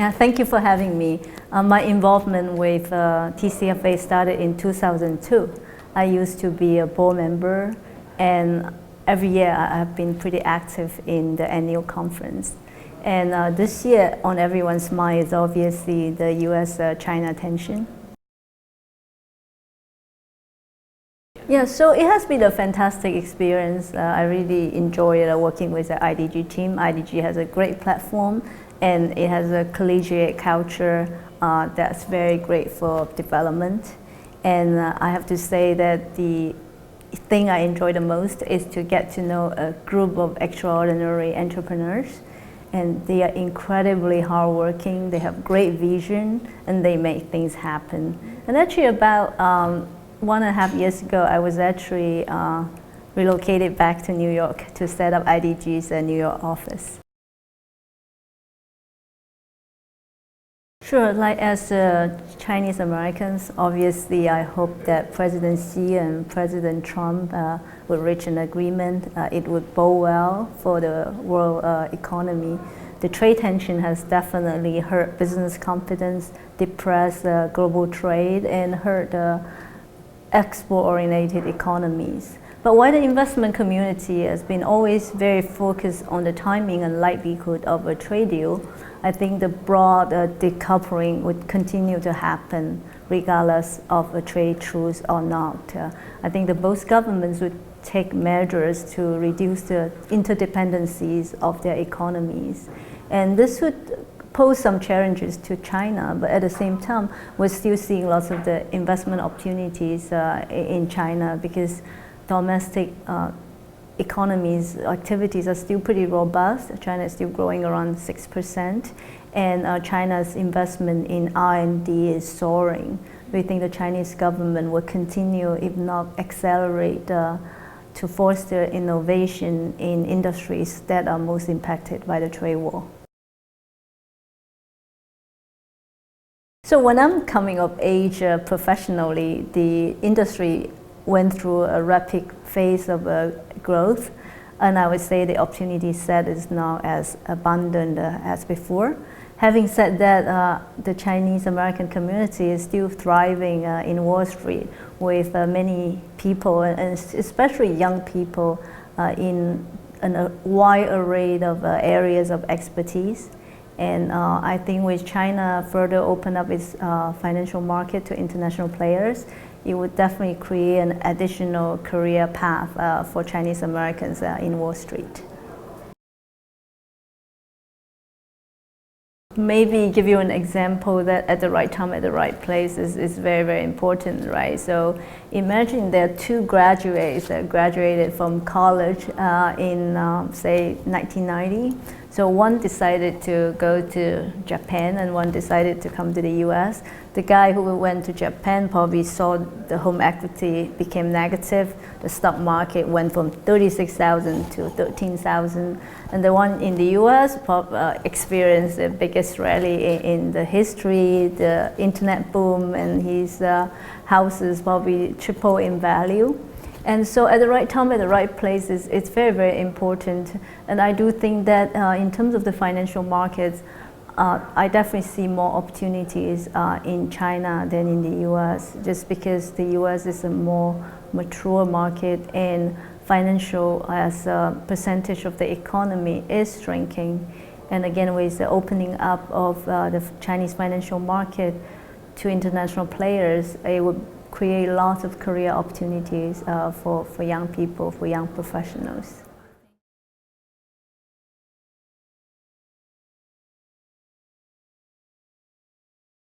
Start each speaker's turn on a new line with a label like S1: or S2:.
S1: Yeah, thank you for having me. My involvement with TCFA started in 2002. I used to be a board member, and every year I've been pretty active in the annual conference. And this year, on everyone's mind is obviously the US-China tension. Yeah, so it has been a fantastic experience. I really enjoyed working with the IDG team. IDG has a great platform, and it has a collegiate culture that's very great for development. And I have to say that the thing I enjoy the most is to get to know a group of extraordinary entrepreneurs. And they are incredibly hardworking, they have great vision, and they make things happen. And actually about 1.5 years ago, I was actually relocated back to New York to set up IDG's New York office. Sure, like as Chinese Americans, obviously I hope that President Xi and President Trump will reach an agreement. It would bode well for the world economy. The trade tension has definitely hurt business confidence, depressed global trade, and hurt export-oriented economies. But while the investment community has been always very focused on the timing and likelihood of a trade deal, I think the broad decoupling would continue to happen regardless of a trade truce or not. I think that both governments would take measures to reduce the interdependencies of their economies. And this would pose some challenges to China, but at the same time, we're still seeing lots of the investment opportunities in China because domestic economies, activities are still pretty robust. China is still growing around 6%, and China's investment in R&D is soaring. We think the Chinese government will continue, if not accelerate, to foster innovation in industries that are most impacted by the trade war. So when I'm coming of age professionally, the industry went through a rapid phase of growth, and I would say the opportunity set is not as abundant as before. Having said that, the Chinese American community is still thriving in Wall Street with many people, and especially young people, in a wide array of areas of expertise. And I think with China further open up its financial market to international players, it would definitely create an additional career path for Chinese Americans in Wall Street. Maybe give you an example that at the right time, at the right place is very, very important, right? So imagine there are two graduates that graduated from college in, say, 1990. So one decided to go to Japan and one decided to come to the US. The guy who went to Japan probably saw the home equity became negative. The stock market went from 36,000 to 13,000. And the one in the US experienced the biggest rally in the history, the internet boom, and his houses probably triple in value. And so at the right time, at the right place, it's very, very important. And I do think that in terms of the financial markets, I definitely see more opportunities in China than in the US, just because the US is a more mature market and financial as a percentage of the economy is shrinking. And again, with the opening up of the Chinese financial market to international players, it would create lots of career opportunities for young people, for young professionals.